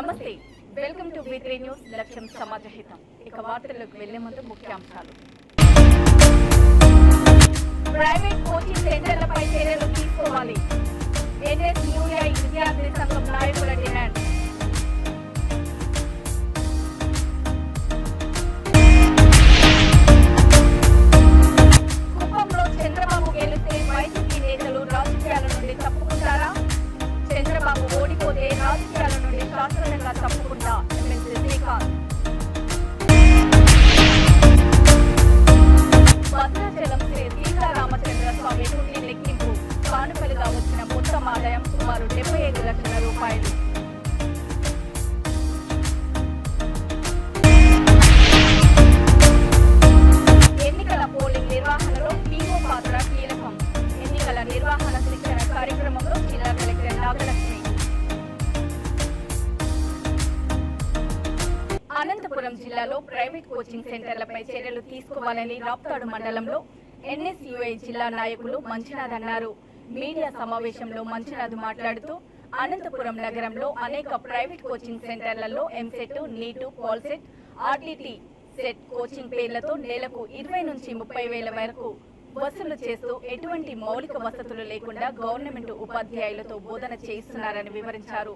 నమస్తే, welcome to V3 news. లక్ష్యం సమాజహితం. ఇక వార్తలకు వెళ్లే ముందు ముఖ్యాంశాలు. ప్రైవేట్ కోచింగ్ సెంటర్లపై చర్యలు తీసుకోవాలి. NSUI విద్యార్థి సంఘం నాయకుల డిమాండ్. కుప్పంలో చంద్రబాబు గెలిస్తే వైసీపీ నేతలు రాజకీయాల నుండి తప్పుకుంటారా? చంద్రబాబు ఓడిపోతే రాజకీయాల నుండి శాశ్వతంగా తప్పుకుంటా ఎమ్మెల్సీ శ్రీకాంత్. భద్రాచలం శ్రీ సీతారామచంద్ర స్వామి హుండీ లెక్కింపు. కానుకలుగా వచ్చిన మొత్తం ఆదాయం సుమారు 75 లక్షల రూపాయలు. ఎన్నికల పోలింగ్ నిర్వహణలో పీఓ పాత్ర కీలకం. ఎన్నికల నిర్వహణ శిక్షణ కార్యక్రమంలో జిల్లా కలెక్టర్ నాగలక్ష్మి. అనంతపురం జిల్లాలో ప్రైవేట్ కోచింగ్ సెంటర్లపై చర్యలు తీసుకోవాలని రాప్తాడు మండలంలో NSUI జిల్లా నాయకులు మంచినాథ్ అన్నారు. మీడియా సమావేశంలో మంచినాథ్ మాట్లాడుతూ అనంతపురం నగరంలో అనేక ప్రైవేట్ కోచింగ్ సెంటర్లలో ఎంసెట్, నీటు, పాల్సెట్, RTT సెట్ కోచింగ్ పేర్లతో నెలకు 20 నుంచి 30 వేల వరకు వసూలు చేస్తూ ఎటువంటి మౌలిక వసతులు లేకుండా గవర్నమెంట్ ఉపాధ్యాయులతో బోధన చేయిస్తున్నారని వివరించారు.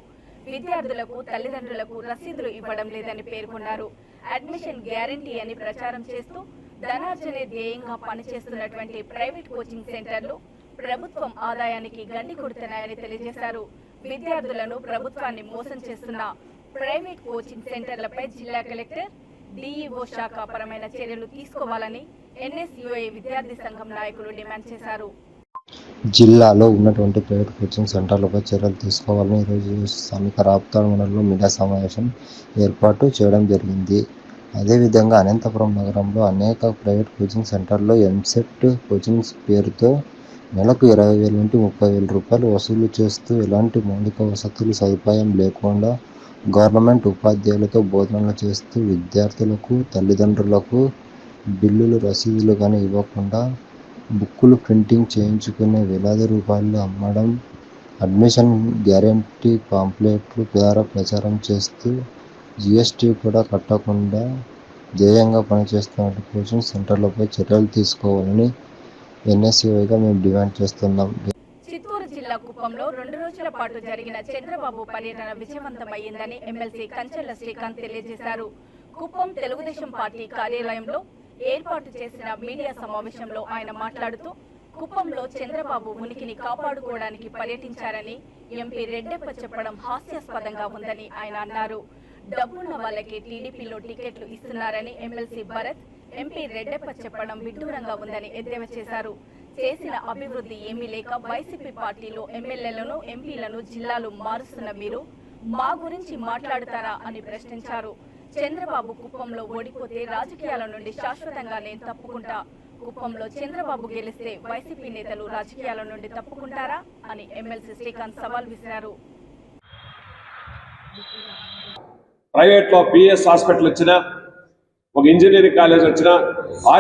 విద్యార్థులకు, తల్లిదండ్రులకు రసీదులు ఇవ్వడం లేదని పేర్కొన్నారు. అడ్మిషన్ గ్యారంటీ అని ప్రచారం చేస్తూ ధనార్జనే ధ్యేయంగా పనిచేస్తున్నటువంటి ప్రైవేట్ కోచింగ్ సెంటర్లు ప్రభుత్వం ఆదాయానికి గండి కొడుతున్నాయని తెలియజేశారు. విద్యార్థులను, ప్రభుత్వాన్ని మోసం చేస్తున్న ప్రైవేట్ కోచింగ్ సెంటర్లపై జిల్లా కలెక్టర్, DEO శాఖ పరమైన చర్యలు తీసుకోవాలని NSUI విద్యార్థి సంఘం నాయకులు డిమాండ్ చేశారు. జిల్లాలో ఉన్నటువంటి ప్రైవేట్ కోచింగ్ సెంటర్లపై చర్యలు తీసుకోవాలని ఈరోజు స్థానిక రాప్తాడు మండలంలో మీడియా సమావేశం ఏర్పాటు చేయడం జరిగింది. అదేవిధంగా అనంతపురం నగరంలో అనేక ప్రైవేట్ కోచింగ్ సెంటర్లో ఎంసెట్ కోచింగ్ పేరుతో నెలకు 20,000 నుండి 30,000 రూపాయలు వసూలు చేస్తూ ఎలాంటి మౌలిక వసతులు సదుపాయం లేకుండా గవర్నమెంట్ ఉపాధ్యాయులతో బోధనలు చేస్తూ విద్యార్థులకు, తల్లిదండ్రులకు బిల్లులు, రసీదులు కానీ ఇవ్వకుండా బుక్కులు ప్రింటింగ్ చేయించుకునే వేలాది రూపాయలు అమ్మడం, అడ్మిషన్ గ్యారంటీ పాంప్లెట్లు ద్వారా ప్రచారం చేస్తూ GST కూడా కట్టకుండా ధ్యేయంగా పనిచేస్తున్న కోచింగ్ సెంటర్లపై చర్యలు తీసుకోవాలని NSUIగా మేము డిమాండ్ చేస్తున్నాం. చిత్తూరు జిల్లా కుప్పంలో 2 రోజుల పాటు జరిగిన చంద్రబాబు పర్యటన విజయవంతమైందని ఎమ్మెల్సీ కంచెల శ్రీకాంత్ తెలియజేశారు. కుప్పం తెలుగుదేశం పార్టీ కార్యాలయంలో ఏర్పాటు చేసిన మీడియా సమావేశంలో ఆయన మాట్లాడుతూ కుప్పంలో చంద్రబాబు ఉనికిని కాపాడుకోవడానికి పర్యటించారని ఎంపీ రెడ్డెప్ప చెప్పడం హాస్యాస్పదంగా ఉందని ఆయన అన్నారు. డబ్బున్న వాళ్ళకి టీడీపీలో టికెట్లు ఇస్తున్నారని ఎమ్మెల్సీ భరత్, ఎంపీ రెడ్డెప్ప చెప్పడం విడ్డూరంగా ఉందని ఎద్దేవా చేశారు. చేసిన అభివృద్ధి ఏమీ లేక వైసీపీ పార్టీలో ఎమ్మెల్యేలను, ఎంపీలను జిల్లాలు మారుస్తున్న మీరు మా గురించి మాట్లాడతారా అని ప్రశ్నించారు. చంద్రబాబు కుప్పంలో ఓడిపోతే రాజకీయాల నుండి శాశ్వతంగా నేను తప్పుకుంటా. కుప్పంలో చంద్రబాబు గెలిస్తే వైసీపీ నేతలు రాజకీయాల నుండి తప్పుకుంటారా అని ఎమ్మెల్సీ శ్రీకాంత్ సవాల్ విసిరారు. ప్రైవేట్ లో PS హాస్పిటల్ వచ్చినా, ఒక ఇంజనీరింగ్ కాలేజ్ వచ్చినా,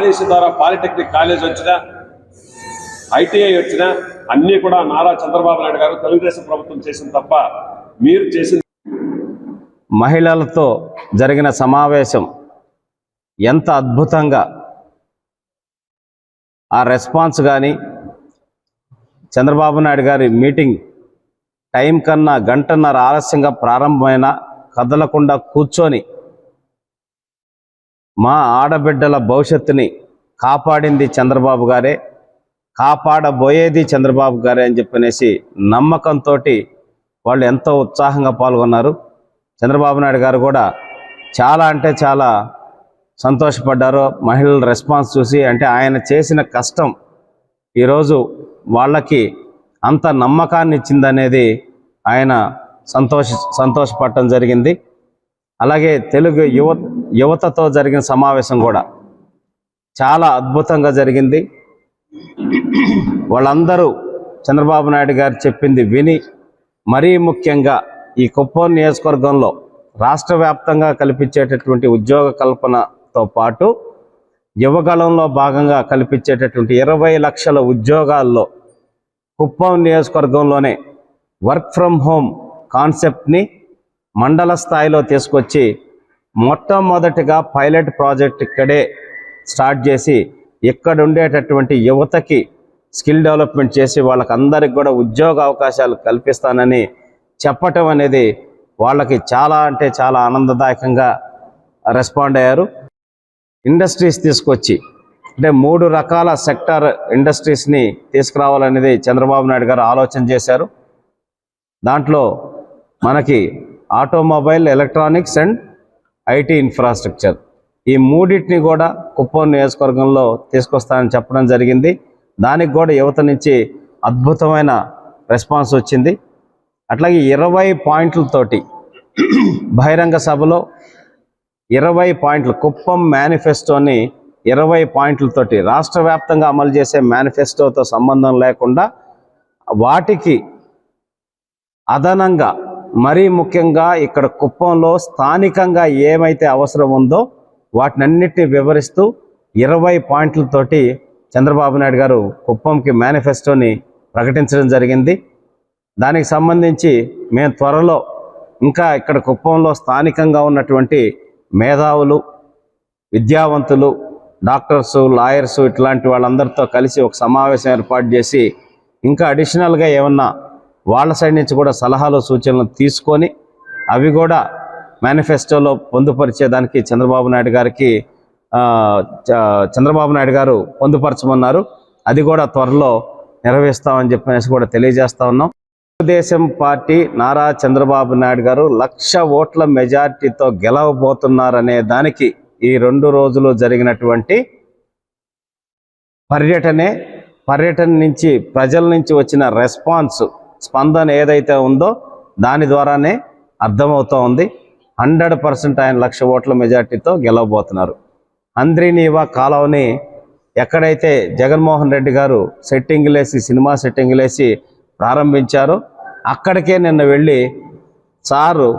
REC ద్వారా పాలిటెక్నిక్ కాలేజ్ వచ్చినా, ITI వచ్చినా అన్నీ కూడా నారా చంద్రబాబు నాయుడు గారు తెలుగుదేశం ప్రభుత్వం చేసింది తప్ప మీరు చేసింది. మహిళలతో జరిగిన సమావేశం ఎంత అద్భుతంగా ఆ రెస్పాన్స్ కానీ, చంద్రబాబు నాయుడు గారి మీటింగ్ టైం కన్నా గంటన్నర ఆలస్యంగా ప్రారంభమైన కదలకుండా కూర్చొని మా ఆడబిడ్డల భవిష్యత్తుని కాపాడింది చంద్రబాబు గారే, కాపాడబోయేది చంద్రబాబు గారే అని చెప్పనేసి నమ్మకంతో వాళ్ళు ఎంతో ఉత్సాహంగా పాల్గొన్నారు. చంద్రబాబు నాయుడు గారు కూడా చాలా అంటే చాలా సంతోషపడ్డారు మహిళల రెస్పాన్స్ చూసి. అంటే ఆయన చేసిన కష్టం ఈరోజు వాళ్ళకి అంత నమ్మకాన్ని ఇచ్చిందనేది ఆయన సంతోషపడటం జరిగింది. అలాగే తెలుగు యువతతో జరిగిన సమావేశం కూడా చాలా అద్భుతంగా జరిగింది. వాళ్ళందరూ చంద్రబాబు నాయుడు గారు చెప్పింది విని, మరీ ముఖ్యంగా ఈ కుప్పం నియోజకవర్గంలో రాష్ట్ర వ్యాప్తంగా కల్పించేటటువంటి ఉద్యోగ కల్పనతో పాటు యువగళంలో భాగంగా కల్పించేటటువంటి 20 లక్షల ఉద్యోగాల్లో కుప్పం నియోజకవర్గంలోనే వర్క్ ఫ్రమ్ హోమ్ కాన్సెప్ట్ని మండల స్థాయిలో తీసుకొచ్చి మొట్టమొదటిగా పైలట్ ప్రాజెక్ట్ ఇక్కడే స్టార్ట్ చేసి ఇక్కడ ఉండేటటువంటి యువతకి స్కిల్ డెవలప్మెంట్ చేసి వాళ్ళకందరికి కూడా ఉద్యోగ అవకాశాలు కల్పిస్తానని చెప్పటం అనేది వాళ్ళకి చాలా అంటే చాలా ఆనందదాయకంగా రెస్పాండ్ అయ్యారు. ఇండస్ట్రీస్ తీసుకొచ్చి అంటే 3 రకాల సెక్టార్ ఇండస్ట్రీస్ని తీసుకురావాలనేది చంద్రబాబు నాయుడు గారు ఆలోచన చేశారు. దాంట్లో మనకి automobile, electronics and IT infrastructure ఈ మూడింటిని కూడా కుప్పం నియోజకవర్గంలో తీసుకొస్తానని చెప్పడం జరిగింది. దానికి కూడా యువత నుంచి అద్భుతమైన రెస్పాన్స్ వచ్చింది. అట్లాగే 20 పాయింట్లతోటి బహిరంగ సభలో 20 పాయింట్లు కుప్పం మేనిఫెస్టోని 20 పాయింట్లతోటి రాష్ట్ర వ్యాప్తంగా అమలు చేసే మేనిఫెస్టోతో సంబంధం లేకుండా వాటికి అదనంగా మరీ ముఖ్యంగా ఇక్కడ కుప్పంలో స్థానికంగా ఏమైతే అవసరం ఉందో వాటినన్నిటిని వివరిస్తూ 20 పాయింట్లతోటి చంద్రబాబు నాయుడు గారు కుప్పంకి మేనిఫెస్టోని ప్రకటించడం జరిగింది. దానికి సంబంధించి మేము త్వరలో ఇంకా ఇక్కడ కుప్పంలో స్థానికంగా ఉన్నటువంటి మేధావులు, విద్యావంతులు, డాక్టర్సు, లాయర్సు ఇట్లాంటి వాళ్ళందరితో కలిసి ఒక సమావేశం ఏర్పాటు చేసి ఇంకా అడిషనల్గా ఏమన్నా వాళ్ళ సైడ్ నుంచి కూడా సలహాలు సూచనలు తీసుకొని అవి కూడా మేనిఫెస్టోలో పొందుపరిచేదానికి చంద్రబాబు నాయుడు గారు పొందుపరచమన్నారు. అది కూడా త్వరలో నెరవేరుస్తామని చెప్పనేసి కూడా తెలియజేస్తా ఉన్నాం. తెలుగుదేశం పార్టీ నారా చంద్రబాబు నాయుడు గారు 1,00,000 ఓట్ల మెజార్టీతో గెలవబోతున్నారనే దానికి ఈ 2 రోజులు జరిగినటువంటి పర్యటన నుంచి ప్రజల నుంచి వచ్చిన రెస్పాన్స్ స్పందన ఏదైతే ఉందో దాని ద్వారానే అర్థమవుతూ ఉంది. 100% ఆయన 1,00,000 ఓట్ల మెజార్టీతో గెలవబోతున్నారు. అంద్రీనీవా కాలువని ఎక్కడైతే జగన్మోహన్ రెడ్డి గారు సినిమా సెట్టింగ్లేసి ప్రారంభించారో అక్కడికే నిన్న వెళ్ళి సారు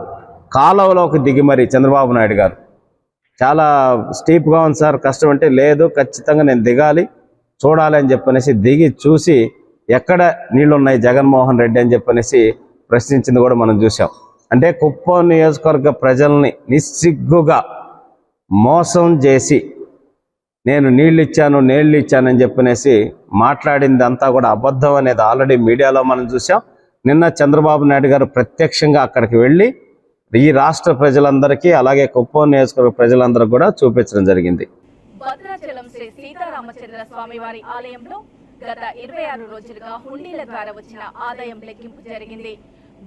కాలువలోకి దిగి మరి చంద్రబాబు నాయుడు గారు చాలా స్టీప్గా ఉంది సార్, కష్టం అంటే లేదు ఖచ్చితంగా నేను దిగాలి చూడాలి అని చెప్పనేసి దిగి చూసి ఎక్కడ నీళ్లున్నాయి జగన్మోహన్ రెడ్డి అని చెప్పనేసి ప్రశ్నించింది కూడా మనం చూసాం. అంటే కుప్పం నియోజకవర్గ ప్రజల్ని నిస్సిగ్గుగా మోసం చేసి నేను నీళ్ళు ఇచ్చానని చెప్పనేసి మాట్లాడింది అంతా కూడా అబద్ధం అనేది ఆల్రెడీ మీడియాలో మనం చూసాం. నిన్న చంద్రబాబు నాయుడు గారు ప్రత్యక్షంగా అక్కడికి వెళ్ళి ఈ రాష్ట్ర ప్రజలందరికీ అలాగే కుప్పం నియోజకవర్గ ప్రజలందరికీ కూడా చూపించడం జరిగింది. భద్రాచలం శ్రీ సీతారామచంద్ర స్వామి వారి ఆలయంలో గత 26 రోజులుగా హుండీల ద్వారా వచ్చిన ఆదాయం లెక్కింపు జరిగింది.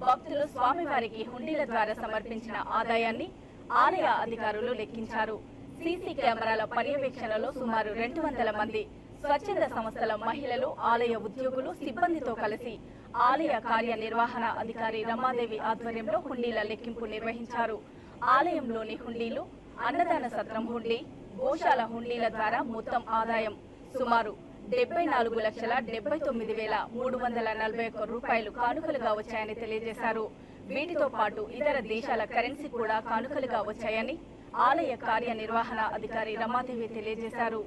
భక్తులు స్వామివారికి హుండీల ద్వారా సమర్పించిన ఆదాయాన్ని ఆలయ అధికారులు లెక్కించారు. సీసీ కెమెరాల పర్యవేక్షణలో సుమారు 200 మంది స్వచ్ఛంద సంస్థల మహిళలు, ఆలయ ఉద్యోగులు, సిబ్బందితో కలిసి ఆలయ కార్యనిర్వహణ అధికారి రమాదేవి ఆధ్వర్యంలో హుండీల లెక్కింపు నిర్వహించారు. ఆలయంలోని హుండీలు, అన్నదాన సత్రం హుండీ, గోశాల హుండీల ద్వారా మొత్తం ఆదాయం సుమారు 74,79,341 రూపాయలు కానుకలుగా వచ్చాయని తెలియజేశారు. వీటితో పాటు ఇతర దేశాల కరెన్సీ కూడా కానుకలుగా వచ్చాయని ఆలయ కార్యనిర్వహణ అధికారి రమాదేవి తెలియజేశారు.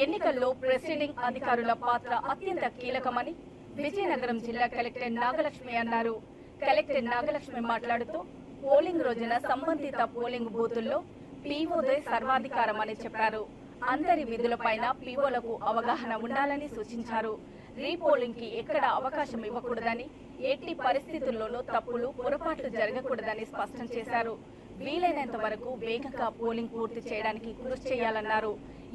ఎన్నికల్లో ప్రెసిడింగ్ అధికారుల పాత్ర అత్యంత కీలకమని విజయనగరం జిల్లా కలెక్టర్ నాగలక్ష్మి అన్నారు. కలెక్టర్ నాగలక్ష్మి మాట్లాడుతూ పోలింగ్ రోజున సంబంధిత పోలింగ్ బూతుల్లో పీఓదే సర్వాధికారం అని చెప్పారు. అందరి విధులపైన పీఓలకు అవగాహన ఉండాలని సూచించారు. రీపోలింగ్ కి ఎక్కడ అవకాశం ఇవ్వకూడదని, ఎట్టి పరిస్థితుల్లోనూ తప్పులు పొరపాట్లు జరగకూడదని స్పష్టం చేశారు. వీలైనంత వరకు వేగంగా పోలింగ్ పూర్తి చేయడానికి కృషి చేయాలన్నారు.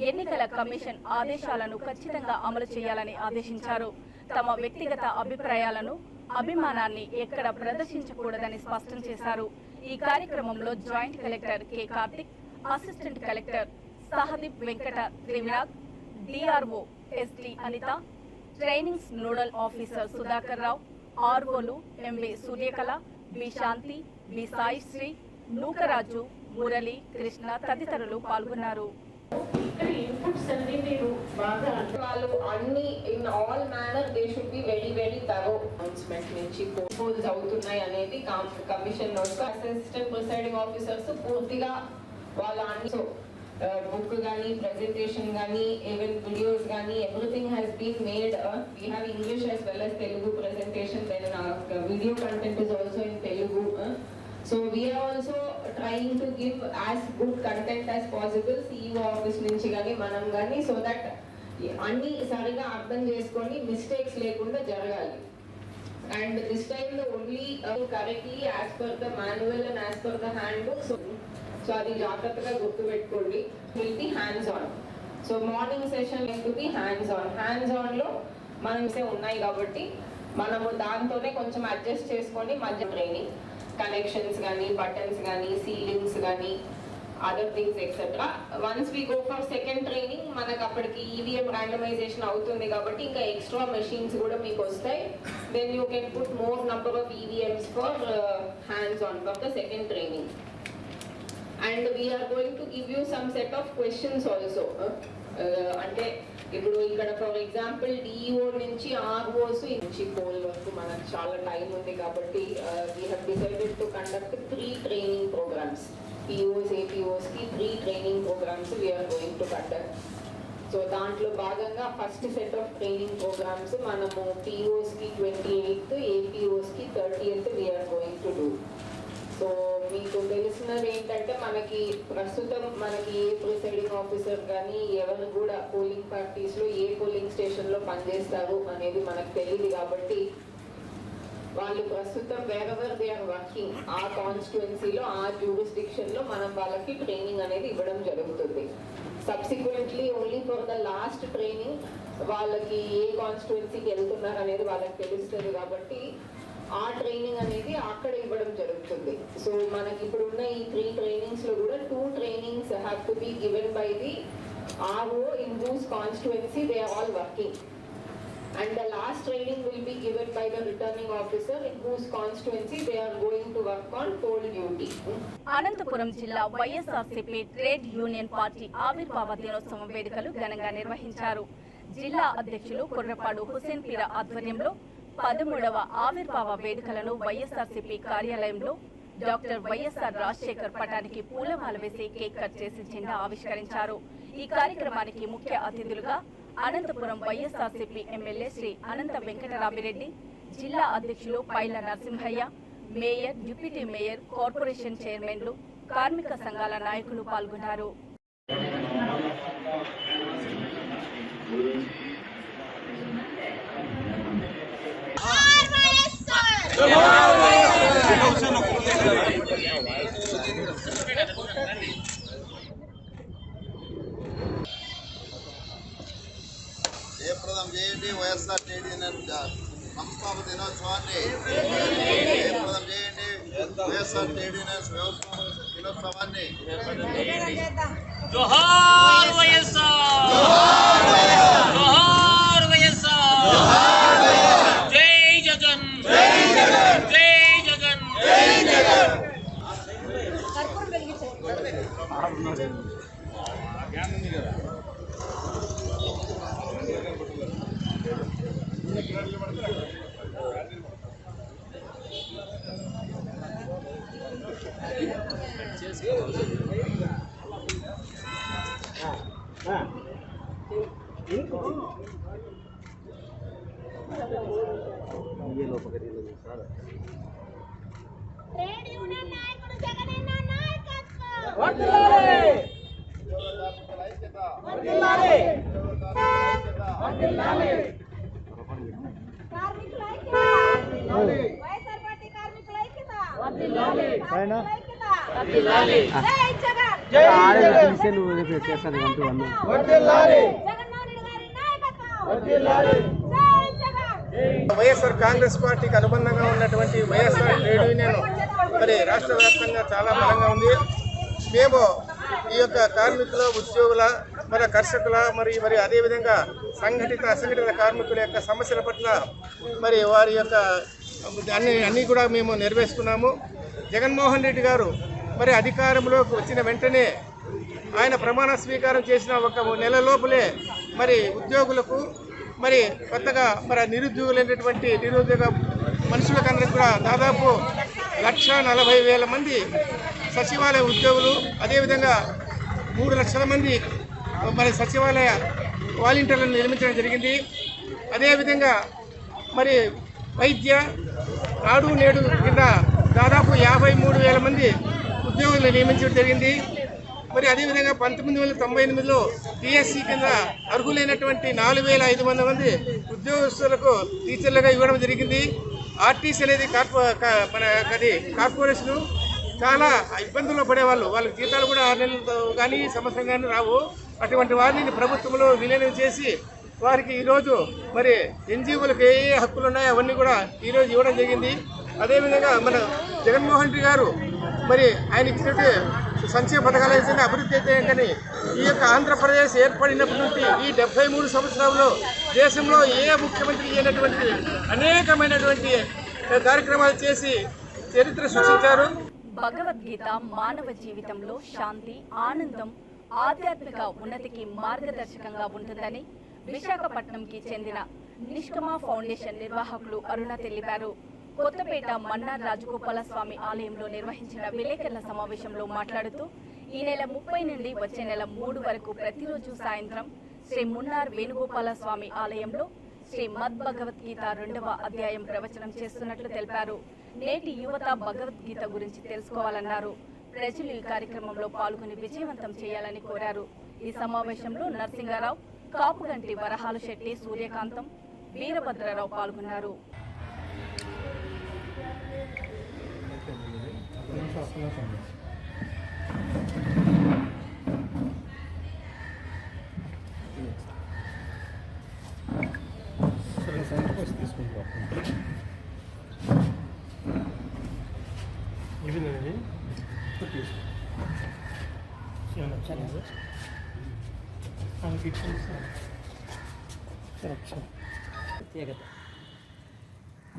ఎన్నికల కమిషన్ ఆదేశాలను ఖచ్చితంగా అమలు చేయాలని ఆదేశించారు. తమ వ్యక్తిగత అభిప్రాయాలను, అభిమానాన్ని ఎక్కడ ప్రదర్శించకూడదని స్పష్టం చేశారు. ఈ కార్యక్రమంలో joint collector K Karthik, assistant collector Sahadeep Venkata Trivinath, DRO ST Anitha, trainings nodal officer Sudhakar Rao, ఆర్ఓలు MV Suryakala, B Shanti, B Saisri, Nookaraju, Murali, Krishna తదితరులు పాల్గొన్నారు. వాళ్ళు అన్ని in all manner they should be very thorough. Announcement నుంచి పోల్స్ అవుతున్నాయి అనేది commission notes. Assistant presiding officers పూర్తిగా వాళ్ళ అన్ని book gani, presentation gani, even videos gani, everything has been made. We have English as well as Telugu presentation. Then video content is also in Telugu. So we are also trying to give as good content as possible. CEO office nunchi gani manam gani, so that anni sariga ardham cheskoni mistakes lekunda jaragali. And this time the only correctly as per the manual and as per the handbook. So అది జాగ్రత్తగా గుర్తుపెట్టుకోండి. Will be hands on. So morning session to be hands on లో మనమే ఉన్నాయి కాబట్టి మనము దాంతోనే కొంచెం అడ్జస్ట్ చేసుకొని మధ్య ట్రైనింగ్, కనెక్షన్స్ కానీ, బటన్స్ కానీ, సీలింగ్స్ కానీ, other things etcetera. Once we go for second training మనకు అప్పటికి ఈవీఎం ర్యాండమైజేషన్ అవుతుంది కాబట్టి ఇంకా ఎక్స్ట్రా మెషిన్స్ కూడా మీకు వస్తాయి. Then you can put more number of EVMs for hands on for the second training. And we are going to give you some set of questions also. అంటే ఇప్పుడు ఇక్కడ for example DEO నుంచి ROs నుంచి poll వరకు మనకు చాలా time ఉంది కాబట్టి we have decided to conduct 3 training programs. POs, APOs కి 3 training programs we are going to conduct. So దాంట్లో భాగంగా first set of training programs మనము పిఓస్ కి 28th, ఏపీఓస్ కి 30th we are going to do. So మీకు తెలిసినది ఏంటంటే మనకి ప్రస్తుతం మనకి ఏ ప్రిసైడింగ్ ఆఫీసర్ కానీ ఎవరు కూడా పోలింగ్ పార్టీస్లో ఏ పోలింగ్ స్టేషన్లో పనిచేస్తారు అనేది మనకు తెలియదు కాబట్టి వాళ్ళు ప్రస్తుతం వేరెవర్ దే ఆర్ వర్కింగ్ ఆ కాన్స్టిట్యుయెన్సీలో, ఆ జ్యూరిస్డిక్షన్లో మనం వాళ్ళకి ట్రైనింగ్ అనేది ఇవ్వడం జరుగుతుంది. Subsequently only for the last training వాళ్ళకి ఏ కాన్స్టిట్యుయెన్సీకి వెళ్తున్నారు అనేది వాళ్ళకి తెలుస్తుంది కాబట్టి ఆ ట్రైనింగ్ అనేది అక్కడ ఇవ్వడం జరుగుతుంది. సో మనకి ఇప్పుడు ఉన్న ఈ 3 trainings లో కూడా 2 trainings have to be given by the RO in whose constituency they are all working, and the last training will be given by the returning officer in whose constituency they are going to work on poll duty. Anantapuram జిల్లా YSRCP trade union party ఆవిర్భావ దినోత్సవం వేడుకలు ఘనంగా నిర్వహించారు. జిల్లా అధ్యక్షులు కుర్రపాడు హుసేన్ పీరా ఆధ్వర్యంలో 13వ ఆవిర్భావ వేడుకలను వైఎస్ఆర్సీపీ కార్యాలయంలో డాక్టర్ వైఎస్ఆర్ రాజశేఖర్ పటానికి పూలమాల వేసి కేక్ కట్ చేసి జెండా ఆవిష్కరించారు. ఈ కార్యక్రమానికి ముఖ్య అతిథులుగా అనంతపురం వైఎస్ఆర్సీపీ ఎమ్మెల్యే శ్రీ అనంత వెంకటరామిరెడ్డి, జిల్లా అధ్యక్షులు Paila Narasimhaiah, mayor, deputy mayor, corporation చైర్మన్లు, కార్మిక సంఘాల నాయకులు పాల్గొన్నారు. జయప్రదం చేయండి వైఎస్ఆర్ ట్రేడ్ యూనియన్ సంస్థాపన దినోత్సవాన్ని. జయప్రదం చేయండి వైఎస్ఆర్ ట్రేడ్ యూనియన్ వ్యవస్థాపన దినోత్సవాన్ని. జోహార్ వైఎస్ఆర్, జోహార్ వైఎస్ఆర్, జై జగన్, జై జగన్, జై జగన్, జై జగన్. ట్రేడ్ యూనియన్ నాయకుడు జగనన్న నాయకత్వం. వైఎస్ఆర్ కాంగ్రెస్ పార్టీకి అనుబంధంగా ఉన్నటువంటి వైఎస్ఆర్ ట్రేడ్ యూనియన్ మరి రాష్ట్ర వ్యాప్తంగా చాలా బలంగా ఉంది. మేము ఈ యొక్క కార్మికుల, ఉద్యోగుల, మరి కర్షకుల మరి అదేవిధంగా సంఘటిత అసంఘటిత కార్మికుల యొక్క సమస్యల పట్ల మరి వారి యొక్క అన్నీ కూడా మేము నెరవేర్చుకున్నాము. జగన్మోహన్ రెడ్డి గారు మరి అధికారంలోకి వచ్చిన వెంటనే ఆయన ప్రమాణ స్వీకారం చేసిన ఒక నెల లోపలే మరి ఉద్యోగులకు మరి కొత్తగా మరి నిరుద్యోగులైనటువంటి నిరుద్యోగ మనుషులకందరికీ కూడా దాదాపు 1,40,000 మంది సచివాలయ ఉద్యోగులు, అదేవిధంగా 3 లక్షల మంది మరి సచివాలయ వాలంటీర్లను నిర్మించడం జరిగింది. అదేవిధంగా మరి వైద్య నాడు నేడు కింద దాదాపు 53,000 మంది ఉద్యోగులను నియమించడం జరిగింది. మరి అదేవిధంగా 1998లో టీఎస్సీ కింద అర్హులైనటువంటి 4,500 మంది ఉద్యోగస్తులకు టీచర్లుగా ఇవ్వడం జరిగింది. ఆర్టీసీ అనేది కార్పొరేషను చాలా ఇబ్బందుల్లో పడేవాళ్ళు, వాళ్ళకి జీతాలు కూడా 6 నెలలు కానీ సంవత్సరం కానీ రావు. అటువంటి వారిని ప్రభుత్వంలో విలీనం చేసి వారికి ఈరోజు మరి ఎన్జిఓలకు ఏ హక్కులు ఉన్నాయో అవన్నీ కూడా ఈరోజు ఇవ్వడం జరిగింది. అదేవిధంగా మన జగన్మోహన్ రెడ్డి గారు మరి ఆయన ఇచ్చినట్టు సంక్షేమ పథకాలు అయితే అభివృద్ధి అయితే కానీ ఈ యొక్క ఆంధ్రప్రదేశ్ ఏర్పడినప్పటి నుండి ఈ 73 సంవత్సరాల్లో దేశంలో ఏ ముఖ్యమంత్రి అయినటువంటి అనేకమైనటువంటి కార్యక్రమాలు చేసి చరిత్ర సృష్టించారు. భగవద్గీత మానవ జీవితంలో శాంతి, ఆనందం, ఆధ్యాత్మిక ఉన్నతికి మార్గదర్శకంగా ఉంటుందని విశాఖపట్నంకి చెందిన నిష్కమ ఫౌండేషన్ నిర్వాహకులు అరుణ తెలిపారు. కొత్తపేట మన్నార్ రాజగోపాల స్వామి ఆలయంలో నిర్వహించిన విలేకరుల సమావేశంలో మాట్లాడుతూ ఈ నెల 30 నుండి వచ్చే నెల 3 వరకు ప్రతిరోజు సాయంత్రం శ్రీ మున్నార్ వేణుగోపాల స్వామి ఆలయంలో శ్రీ మద్ భగవద్గీత 2వ అధ్యాయం ప్రవచనం చేస్తున్నట్లు తెలిపారు. నేటి యువత భగవద్గీత గురించి తెలుసుకోవాలన్నారు. ప్రజలు ఈ కార్యక్రమంలో పాల్గొని విజయవంతం చేయాలని కోరారు. ఈ సమావేశంలో నరసింగారావు, కాపుగంటి వరహాలు శెట్టి, సూర్యకాంతం, వీరభద్రరావు పాల్గొన్నారు. ప్రత్యేకత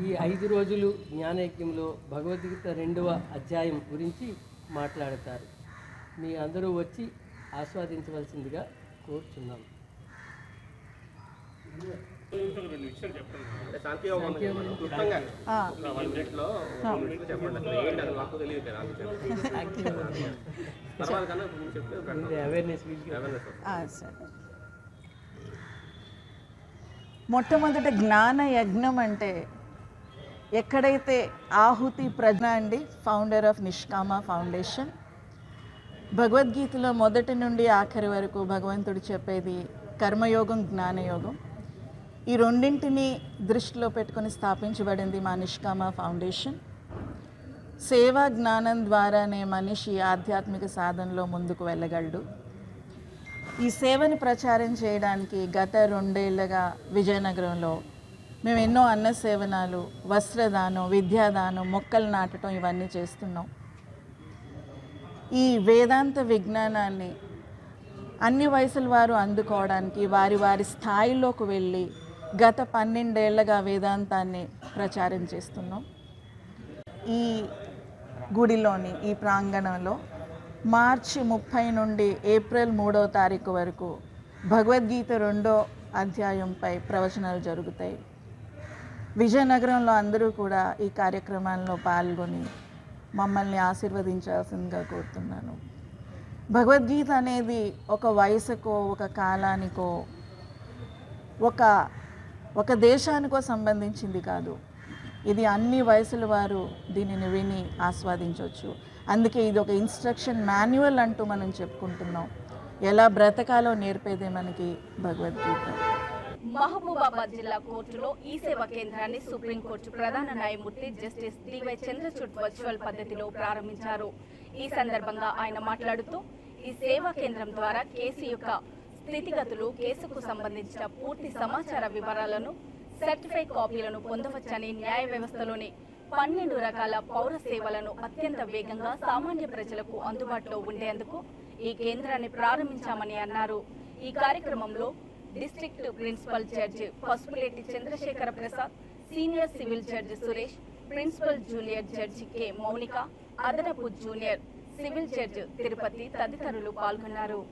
ఈ 5 రోజులు జ్ఞానయజ్ఞంలో భగవద్గీత 2వ అధ్యాయం గురించి మాట్లాడతారు. మీ అందరూ వచ్చి ఆస్వాదించవలసిందిగా కోరుచున్నాం. మొట్టమొదట జ్ఞాన యజ్ఞం అంటే ఎక్కడైతే ఆహుతి ప్రజ్ఞ అండి, ఫౌండర్ ఆఫ్ నిష్కామ ఫౌండేషన్. భగవద్గీతలో మొదటి నుండి ఆఖరి వరకు భగవంతుడు చెప్పేది కర్మయోగం, జ్ఞానయోగం. ఈ రెండింటిని దృష్టిలో పెట్టుకొని స్థాపించబడింది మా నిష్కామ ఫౌండేషన్. సేవా జ్ఞానం ద్వారానే మనిషి ఆధ్యాత్మిక సాధనలో ముందుకు వెళ్ళగలడు. ఈ సేవని ప్రచారం చేయడానికి గత 2 ఏళ్లుగా విజయనగరంలో మేము ఎన్నో అన్న సేవనాలు, వస్త్రదానం, విద్యాదానం, మొక్కలు నాటడం ఇవన్నీ చేస్తున్నాం. ఈ వేదాంత విజ్ఞానాన్ని అన్ని వయసుల వారు అందుకోవడానికి వారి వారి స్థాయిలోకి వెళ్ళి గత 12 ఏళ్లుగా వేదాంతాన్ని ప్రచారం చేస్తున్నాం. ఈ గుడిలోని ఈ ప్రాంగణంలో మార్చి 30 నుండి ఏప్రిల్ 3వ తారీఖు వరకు భగవద్గీత 2వ అధ్యాయంపై ప్రవచనాలు జరుగుతాయి. విజయనగరంలో అందరూ కూడా ఈ కార్యక్రమాల్లో పాల్గొని మమ్మల్ని ఆశీర్వదించాల్సిందిగా కోరుతున్నాను. భగవద్గీత అనేది ఒక వయసుకో, ఒక కాలానికో, ఒక దేశానికో సంబంధించింది కాదు. ఇది అన్ని వయసుల వారు దీనిని విని ఆస్వాదించవచ్చు. అందుకే ఇది ఒక ఇన్స్ట్రక్షన్ మాన్యువల్ అంటూ మనం చెప్పుకుంటున్నాం. ఎలా బ్రతకాలో నేర్పేదే మనకి భగవద్గీత. మహబూబాబాద్ జిల్లా కోర్టులో ఈ సేవా కేంద్రాన్ని సుప్రీంకోర్టు ప్రధాన న్యాయమూర్తి జస్టిస్ డివై చంద్రచూడ్ వర్చువల్ పద్ధతిలో ప్రారంభించారు. ఈ సందర్భంగా ఆయన మాట్లాడుతూ ఈ సేవా కేంద్రం ద్వారా కేసు యొక్క స్థితిగతులు, కేసుకు సంబంధించిన పూర్తి సమాచార వివరాలను, సర్టిఫై కాపీలను పొందవచ్చని, న్యాయ వ్యవస్థలోని 12 రకాల పౌర సేవలను అత్యంత వేగంగా సామాన్య ప్రజలకు అందుబాటులో ఉండేందుకు ఈ కేంద్రాన్ని ప్రారంభించామని అన్నారు. ఈ కార్యక్రమంలో district principal judge Pasupuleti Chandrasekhara Prasad, senior civil judge Suresh, principal junior judge K Mounika, అదనపు జూనియర్ సివిల్ జడ్జి తిరుపతి తదితరులు పాల్గొన్నారు.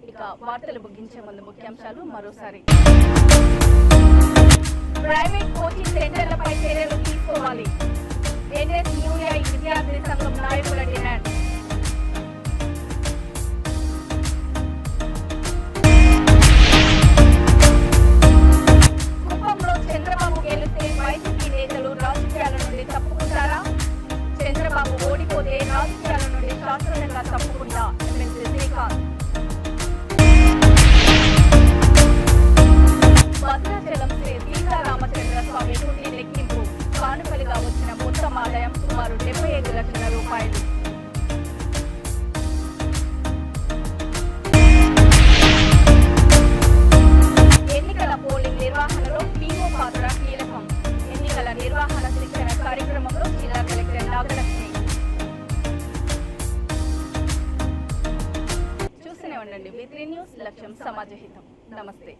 ఇక వార్తలు ముగించే ముందు ముఖ్యాంశాలు మరోసారి. ప్రైవేట్ కోచింగ్ సెంటర్లపై చర్యలు తీసుకోవాలి. NSUI విద్యార్థి సంఘం నాయకుల డిమాండ్. కుప్పంలో చంద్రబాబు గెలిస్తే వైసీపీ నేతలు రాజకీయాల నుండి తప్పుకుంటారా? చంద్రబాబు ఓడిపోతే రాజకీయాల నుండి శాశ్వతంగా తప్పుకుంటా ఎమ్మెల్సీ శ్రీకాంత్. భద్రాచలం శ్రీ సీతారామచంద్ర స్వామి హుండీ లెక్కింపు కానుకలుగా వచ్చిన మొత్తం ఆదాయం సుమారు 75 లక్షల రూపాయలు. ఎన్నికల పోలింగ్ నిర్వహణలో PO పాత్ర కీలకం. ఎన్నికల నిర్వహణ శిక్షణ కార్యక్రమంలో జిల్లా కలెక్టర్ నాగలక్ష్మి. చూస్తూనే ఉండండి V3 న్యూస్, లక్ష్యం సమాజహితం. నమస్తే.